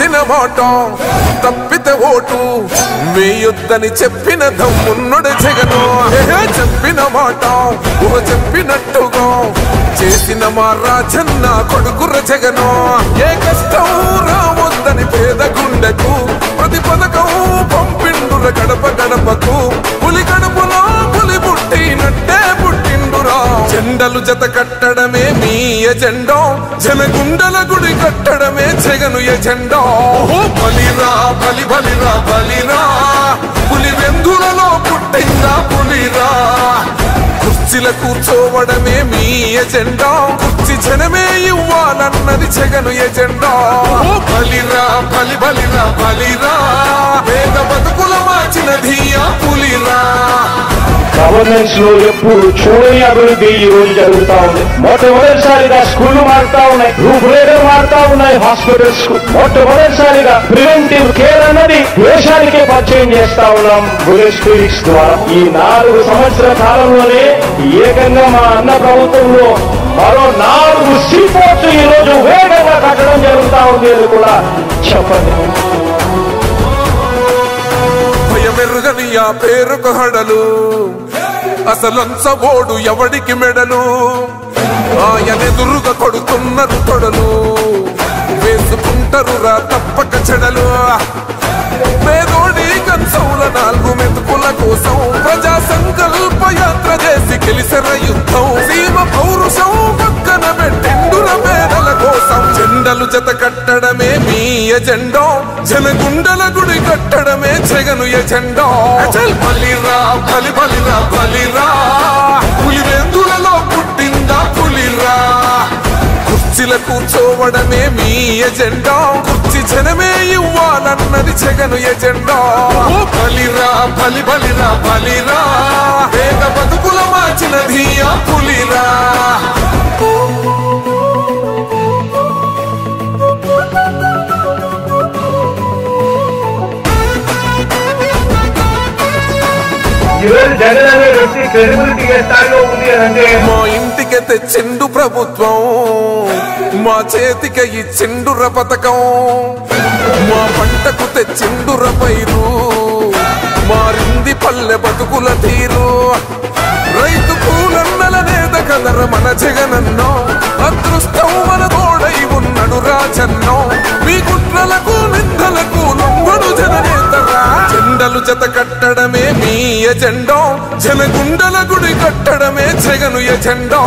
మాట తప్పితే ఓటు వేయొద్దని చెప్పిన దమ్మున్నడు జగను. చెప్పిన మాట చెప్పినట్టుగా చేసిన మా రాజన్న కొడుకుర జగను. ఏ కష్టం రావద్దని పేద గుండెకు ప్రతి పథకం పంపిండుర గడప గడపకు. పులి గడపలో పులి పుట్టినట్టే పుట్టిండురా. జెండలు జత కట్టడమే మీ ఎజెండా, జనగుండల గుడి కట్టడమే జగను ఎజెండా. బలిరా బలి బలిరా బలిరా, పులి వెందులలో పుట్టిందా పులిరా. కుర్చీల కూర్చోవడమే మీ ఎజెండా, కుర్చీ జనమే ఇవ్వాలన్నది జగను ఎజెండా. బలిరా బలి బలిరా బలిరా, పేద బతుకుల మార్చినది ఆ పులిరా. గవర్నెన్స్ లో ఎప్పుడు చూడని అభివృద్ధి ఈ రోజు జరుగుతా ఉంది. మొట్టమొదటిసారిగా స్కూళ్లు మారుతా ఉన్నాయి, రూపురేఖలు మారుతా ఉన్నాయి. హాస్పిటల్స్ మొట్టమొదటిసారిగా ప్రివెంటివ్ కేర్ అన్నది దేశానికే పరిచయం చేస్తా ఉన్నాం బుల్లెట్ క్లినిక్స్ ద్వారా. ఈ 4 సంవత్సరాల కాలంలోనే ఏకంగా మా అన్న ప్రభుత్వంలో మరో 4 సీపోర్ట్స్ ఈ రోజు వేగంగా కట్టడం జరుగుతా ఉంది అని కూడా చెప్పండి. భయమెరుగని ఆ పేరుకు హడలు, అసలంచబోడు ఎవడికి మెడలు. ఆయనెదురుగా కొడుతున్నారు తొడలు, వేసుకుంటారు రా తప్పక చెడలు. పేదోడి కంచౌల 4 మెతుకుల కోసం ప్రజా సంకల్ప యాత్ర చేసి గెలిసెర యుద్ధం. సీమ పౌరుషం పక్కన పెట్టిండుర పేదల కోసం. జెండలు జత కట్టడమే మీ ఎజెండా, జనగుండల గుడి కట్టడమే జగను ఎజెండా. బలిరా బలి బలిరా బలిరా, పులి వెందులలో పుట్టిందా పులిరా. కుర్చీల కూర్చోవడమే మీ ఎజెండా, కుర్చీ జనమే ఇవ్వాలన్నది జగను ఎజెండా. బలిరా బలి బలిరా బలిరా, పేద బతుకుల మార్చినది ఆ పులిరా. జగన్ అనే వ్యక్తి క్రెడిబిలిటీ ఏ స్థాయిలో ఉంది అంటే మా ఇంటికి తెచ్చిండు ప్రభుత్వం, మా చేతికి ఇచ్చిండుర పథకం. మా పంటకు తెచ్చిండుర పైరు, మారింది పల్లె బతుకుల తీరు. రైతు కూలన్నల నేత కదర మన జగనన్నో, అదృష్టం మన తోడై ఉన్నడు రాజన్నో. మీ కుట్రలకు నిందలకు లొంగడు జననేతరా. జెండలు జత కట్టడమే మీ ఎజెండా, జనగుండల గుడి కట్టడమే జగను ఎజెండా.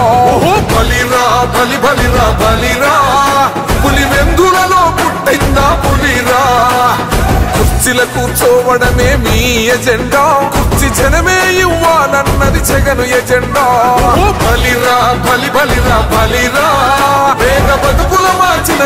బలిరా బలి బలిరా బలిరా, పులి వెందులలో పుట్టిందా పులిరా. కుర్చీల కూర్చోవడమే మీ ఎజెండా, కుర్చీ జనమే ఇవ్వాలన్నది జగను ఎజెండా. బలిరా బలి బలిరా బలిరా, పేద బతుకుల మార్చిన